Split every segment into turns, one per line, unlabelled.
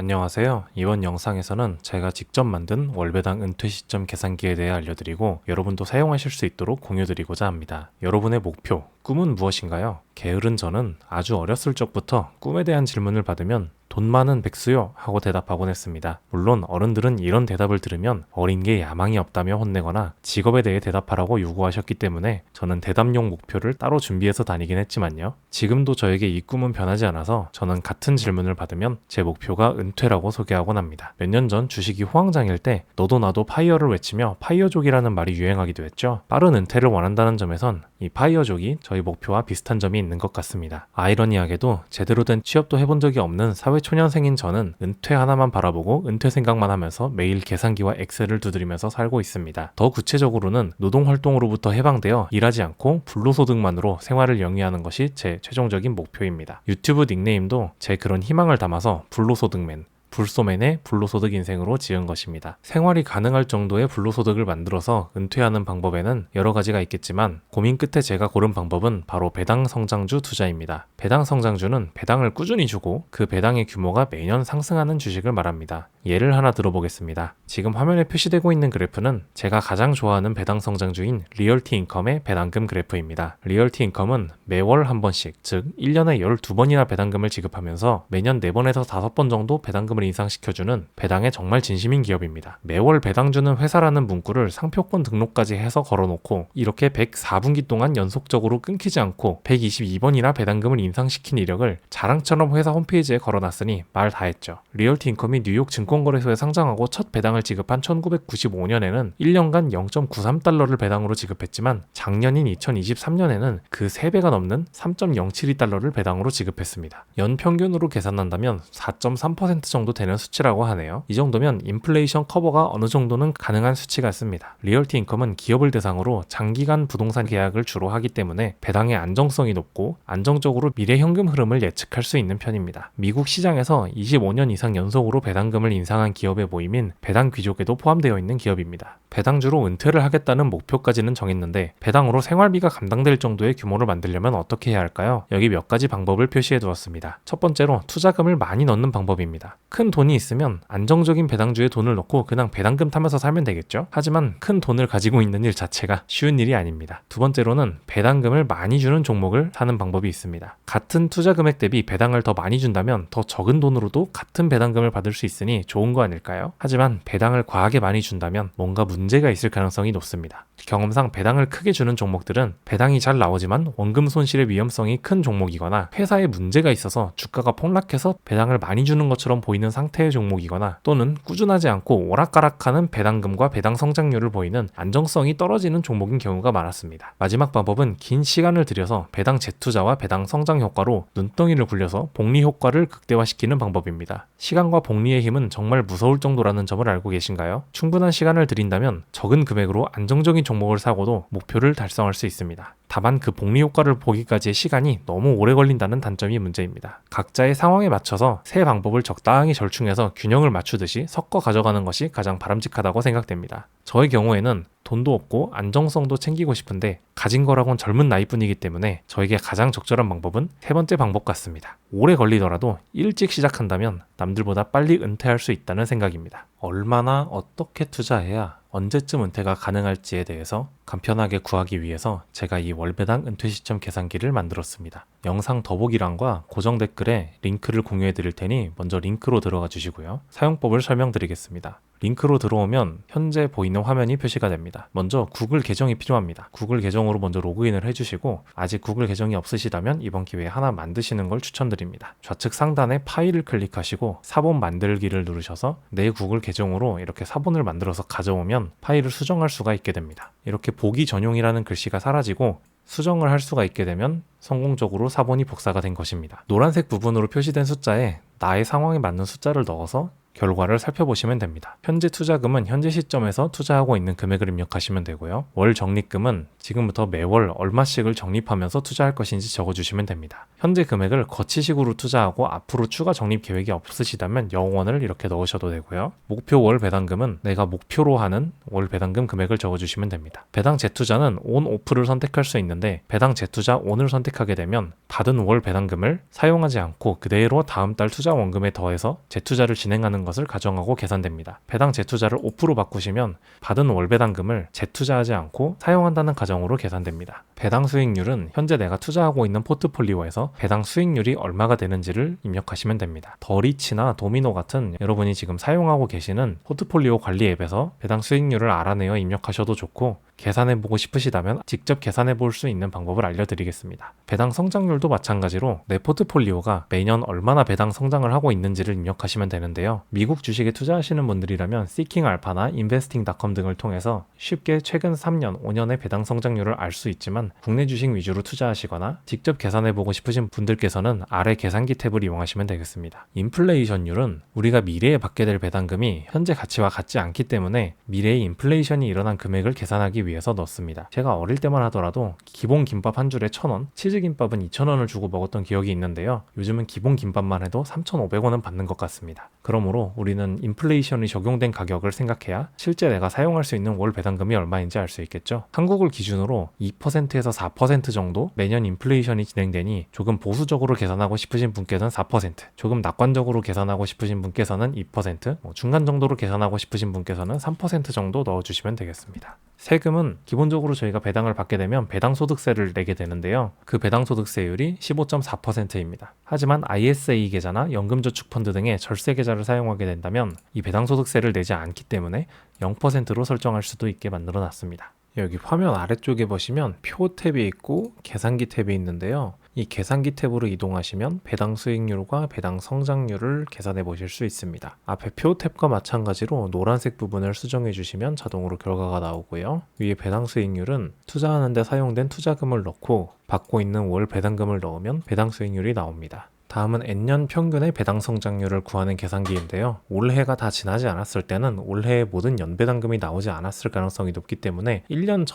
안녕하세요. 이번 영상에서는 제가 직접 만든 월배당 은퇴 시점 계산기에 대해 알려드리고 여러분도 사용하실 수 있도록 공유드리고자 합니다. 여러분의 목표, 꿈은 무엇인가요? 게으른 저는 아주 어렸을 적부터 꿈에 대한 질문을 받으면 돈 많은 백수요 하고 대답하곤 했습니다. 물론 어른들은 이런 대답을 들으면 어린 게 야망이 없다며 혼내거나 직업에 대해 대답하라고 요구하셨기 때문에 저는 대답용 목표를 따로 준비해서 다니긴 했지만요. 지금도 저에게 이 꿈은 변하지 않아서 저는 같은 질문을 받으면 제 목표가 은퇴라고 소개하곤 합니다. 몇 년 전 주식이 호황장일 때 너도 나도 파이어를 외치며 파이어족이라는 말이 유행하기도 했죠. 빠른 은퇴를 원한다는 점에선 이 파이어족이 저희 목표와 비슷한 점이 있는 것 같습니다. 아이러니하게도 제대로 된 취업도 해본 적이 없는 사회초년생인 저는 은퇴 하나만 바라보고 은퇴 생각만 하면서 매일 계산기와 엑셀을 두드리면서 살고 있습니다. 더 구체적으로는 노동활동으로부터 해방되어 일하지 않고 불로소득만으로 생활을 영위하는 것이 제 최종적인 목표입니다. 유튜브 닉네임도 제 그런 희망을 담아서 불로소득맨, 불소맨의 불로소득 인생으로 지은 것입니다. 생활이 가능할 정도의 불로소득을 만들어서 은퇴하는 방법에는 여러 가지가 있겠지만 고민 끝에 제가 고른 방법은 바로 배당 성장주 투자입니다. 배당 성장주는 배당을 꾸준히 주고 그 배당의 규모가 매년 상승하는 주식을 말합니다. 예를 하나 들어보겠습니다. 지금 화면에 표시되고 있는 그래프는 제가 가장 좋아하는 배당 성장주인 리얼티 인컴의 배당금 그래프입니다. 리얼티 인컴은 매월 한 번씩, 즉 1년에 12번이나 배당금을 지급하면서 매년 4번에서 5번 정도 배당금을 인상시켜주는 배당에 정말 진심인 기업입니다. 매월 배당 주는 회사라는 문구를 상표권 등록까지 해서 걸어놓고 이렇게 104분기 동안 연속적으로 끊기지 않고 122번이나 배당금을 인상시킨 이력을 자랑처럼 회사 홈페이지에 걸어놨으니 말 다했죠. 리얼티 인컴이 뉴욕 증권거래소에 상장하고 첫 배당을 지급한 1995년에는 1년간 0.93달러를 배당으로 지급했지만 작년인 2023년에는 그 3배가 넘는 3.072달러를 배당으로 지급했습니다. 연평균으로 계산한다면 4.3% 정도 되는 수치라고 하네요. 이 정도면 인플레이션 커버가 어느 정도는 가능한 수치 같습니다. 리얼티 인컴은 기업을 대상으로 장기간 부동산 계약을 주로 하기 때문에 배당의 안정성이 높고 안정적으로 미래 현금 흐름을 예측할 수 있는 편입니다. 미국 시장에서 25년 이상 연속으로 배당금을 인상한 기업의 모임인 배당 귀족에도 포함되어 있는 기업입니다. 배당주로 은퇴를 하겠다는 목표까지는 정했는데 배당으로 생활비가 감당될 정도의 규모를 만들려면 어떻게 해야 할까요? 여기 몇 가지 방법을 표시해 두었습니다. 첫 번째로 투자금을 많이 넣는 방법입니다. 큰 돈이 있으면 안정적인 배당주에 돈을 넣고 그냥 배당금 타면서 살면 되겠죠? 하지만 큰 돈을 가지고 있는 일 자체가 쉬운 일이 아닙니다. 두 번째로는 배당금을 많이 주는 종목을 사는 방법이 있습니다. 같은 투자 금액 대비 배당을 더 많이 준다면 더 적은 돈으로도 같은 배당금을 받을 수 있으니 좋은 거 아닐까요? 하지만 배당을 과하게 많이 준다면 뭔가 문제가 있을 가능성이 높습니다. 경험상 배당을 크게 주는 종목들은 배당이 잘 나오지만 원금 손실의 위험성이 큰 종목이거나 회사에 문제가 있어서 주가가 폭락해서 배당을 많이 주는 것처럼 보이는 상태의 종목이거나 또는 꾸준하지 않고 오락가락하는 배당금과 배당 성장률을 보이는 안정성이 떨어지는 종목인 경우가 많았습니다. 마지막 방법은 긴 시간을 들여서 배당 재투자와 배당 성장 효과로 눈덩이를 굴려서 복리 효과를 극대화시키는 방법입니다. 시간과 복리의 힘은 정말 무서울 정도라는 점을 알고 계신가요? 충분한 시간을 들인다면 적은 금액으로 안정적인 종목을 사고도 목표를 달성할 수 있습니다. 다만 그 복리 효과를 보기까지의 시간이 너무 오래 걸린다는 단점이 문제입니다. 각자의 상황에 맞춰서 세 방법을 적당히 절충해서 균형을 맞추듯이 섞어 가져가는 것이 가장 바람직하다고 생각됩니다. 저의 경우에는 돈도 없고 안정성도 챙기고 싶은데 가진 거라곤 젊은 나이뿐이기 때문에 저에게 가장 적절한 방법은 세 번째 방법 같습니다. 오래 걸리더라도 일찍 시작한다면 남들보다 빨리 은퇴할 수 있다는 생각입니다. 얼마나 어떻게 투자해야 언제쯤 은퇴가 가능할지에 대해서 간편하게 구하기 위해서 제가 이 월배당 은퇴 시점 계산기를 만들었습니다. 영상 더보기란과 고정 댓글에 링크를 공유해 드릴 테니 먼저 링크로 들어가 주시고요. 사용법을 설명드리겠습니다. 링크로 들어오면 현재 보이는 화면이 표시가 됩니다. 먼저 구글 계정이 필요합니다. 구글 계정으로 먼저 로그인을 해주시고 아직 구글 계정이 없으시다면 이번 기회에 하나 만드시는 걸 추천드립니다. 좌측 상단에 파일을 클릭하시고 사본 만들기를 누르셔서 내 구글 계정으로 이렇게 사본을 만들어서 가져오면 파일을 수정할 수가 있게 됩니다. 이렇게 보기 전용이라는 글씨가 사라지고 수정을 할 수가 있게 되면 성공적으로 사본이 복사가 된 것입니다. 노란색 부분으로 표시된 숫자에 나의 상황에 맞는 숫자를 넣어서 결과를 살펴보시면 됩니다. 현재 투자금은 현재 시점에서 투자하고 있는 금액을 입력하시면 되고요. 월 적립금은 지금부터 매월 얼마씩을 적립하면서 투자할 것인지 적어주시면 됩니다. 현재 금액을 거치식으로 투자하고 앞으로 추가 적립 계획이 없으시다면 0원을 이렇게 넣으셔도 되고요. 목표 월 배당금은 내가 목표로 하는 월 배당금 금액을 적어주시면 됩니다. 배당 재투자는 온, 오프를 선택할 수 있는데 배당 재투자 온을 선택하게 되면 받은 월 배당금을 사용하지 않고 그대로 다음 달 투자 원금에 더해서 재투자를 진행하는 것을 가정하고 계산됩니다. 배당 재투자를 오프로 바꾸시면 받은 월 배당금을 재투자하지 않고 사용한다는 가정으로 계산됩니다. 배당 수익률은 현재 내가 투자하고 있는 포트폴리오에서 배당 수익률이 얼마가 되는지를 입력하시면 됩니다. 더리치나 도미노 같은 여러분이 지금 사용하고 계시는 포트폴리오 관리 앱에서 배당 수익률을 알아내어 입력하셔도 좋고, 계산해보고 싶으시다면 직접 계산해볼 수 있는 방법을 알려드리겠습니다. 배당 성장률도 마찬가지로 내 포트폴리오가 매년 얼마나 배당 성장을 하고 있는지를 입력하시면 되는데요. 미국 주식에 투자하시는 분들이라면 시킹알파나 인베스팅닷컴 등을 통해서 쉽게 최근 3년, 5년의 배당 성장률을 알 수 있지만 국내 주식 위주로 투자하시거나 직접 계산해보고 싶으신 분들께서는 아래 계산기 탭을 이용하시면 되겠습니다. 인플레이션율은 우리가 미래에 받게 될 배당금이 현재 가치와 같지 않기 때문에 미래의 인플레이션이 일어난 금액을 계산하기 위해서 넣습니다. 제가 어릴 때만 하더라도 기본 김밥 한 줄에 1,000원, 치즈김밥은 2,000원을 주고 먹었던 기억이 있는데요. 요즘은 기본 김밥만 해도 3,500원은 받는 것 같습니다. 그러므로 우리는 인플레이션이 적용된 가격을 생각해야 실제 내가 사용할 수 있는 월 배당금이 얼마인지 알 수 있겠죠. 한국을 기준으로 2%에서 4% 정도 매년 인플레이션이 진행되니 조금 보수적으로 계산하고 싶으신 분께서는 4%, 조금 낙관적으로 계산하고 싶으신 분께서는 2%, 중간 정도로 계산하고 싶으신 분께서는 3% 정도 넣어주시면 되겠습니다. 세금은 기본적으로 저희가 배당을 받게 되면 배당소득세를 내게 되는데요. 그 배당소득세율이 15.4%입니다. 하지만 ISA 계좌나 연금저축펀드 등의 절세 계좌를 사용하게 된다면 이 배당소득세를 내지 않기 때문에 0%로 설정할 수도 있게 만들어 놨습니다. 여기 화면 아래쪽에 보시면 표 탭이 있고 계산기 탭이 있는데요. 이 계산기 탭으로 이동하시면 배당 수익률과 배당 성장률을 계산해 보실 수 있습니다. 앞에 표 탭과 마찬가지로 노란색 부분을 수정해 주시면 자동으로 결과가 나오고요. 위에 배당 수익률은 투자하는 데 사용된 투자금을 넣고 받고 있는 월 배당금을 넣으면 배당 수익률이 나옵니다. 다음은 N년 평균의 배당 성장률을 구하는 계산기인데요. 올해가 다 지나지 않았을 때는 올해의 모든 연배당금이 나오지 않았을 가능성이 높기 때문에 1년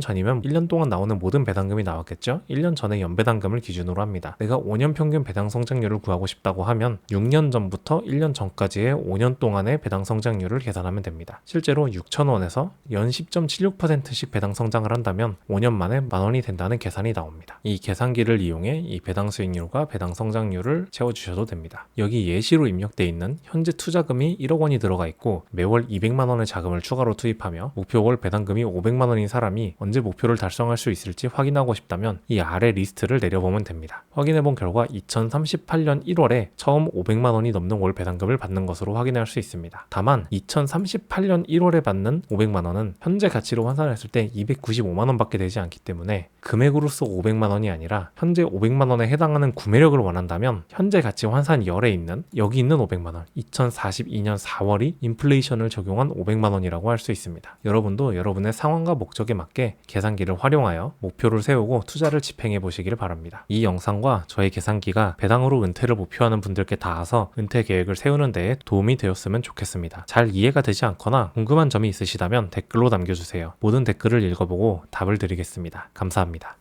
전이면 1년 동안 나오는 모든 배당금이 나왔겠죠? 1년 전의 연배당금을 기준으로 합니다. 내가 5년 평균 배당 성장률을 구하고 싶다고 하면 6년 전부터 1년 전까지의 5년 동안의 배당 성장률을 계산하면 됩니다. 실제로 6,000원에서 연 10.76%씩 배당 성장을 한다면 5년 만에 만원이 된다는 계산이 나옵니다. 이 계산기를 이용해 이 배당 수익률과 배당 성장률을 채워주셔도 됩니다. 여기 예시로 입력되어 있는 현재 투자금이 1억 원이 들어가 있고 매월 200만 원의 자금을 추가로 투입하며 목표 월 배당금이 500만 원인 사람이 언제 목표를 달성할 수 있을지 확인하고 싶다면 이 아래 리스트를 내려보면 됩니다. 확인해본 결과 2038년 1월에 처음 500만 원이 넘는 월 배당금을 받는 것으로 확인할 수 있습니다. 다만 2038년 1월에 받는 500만 원은 현재 가치로 환산했을 때 295만 원밖에 되지 않기 때문에 금액으로서 500만 원이 아니라 현재 500만 원에 해당하는 구매력을 원한다면 현재 가치 환산 열에 있는 여기 있는 500만 원, 2042년 4월이 인플레이션을 적용한 500만 원이라고 할 수 있습니다. 여러분도 여러분의 상황과 목적에 맞게 계산기를 활용하여 목표를 세우고 투자를 집행해 보시기를 바랍니다. 이 영상과 저의 계산기가 배당으로 은퇴를 목표하는 분들께 닿아서 은퇴 계획을 세우는 데에 도움이 되었으면 좋겠습니다. 잘 이해가 되지 않거나 궁금한 점이 있으시다면 댓글로 남겨주세요. 모든 댓글을 읽어보고 답을 드리겠습니다. 감사합니다.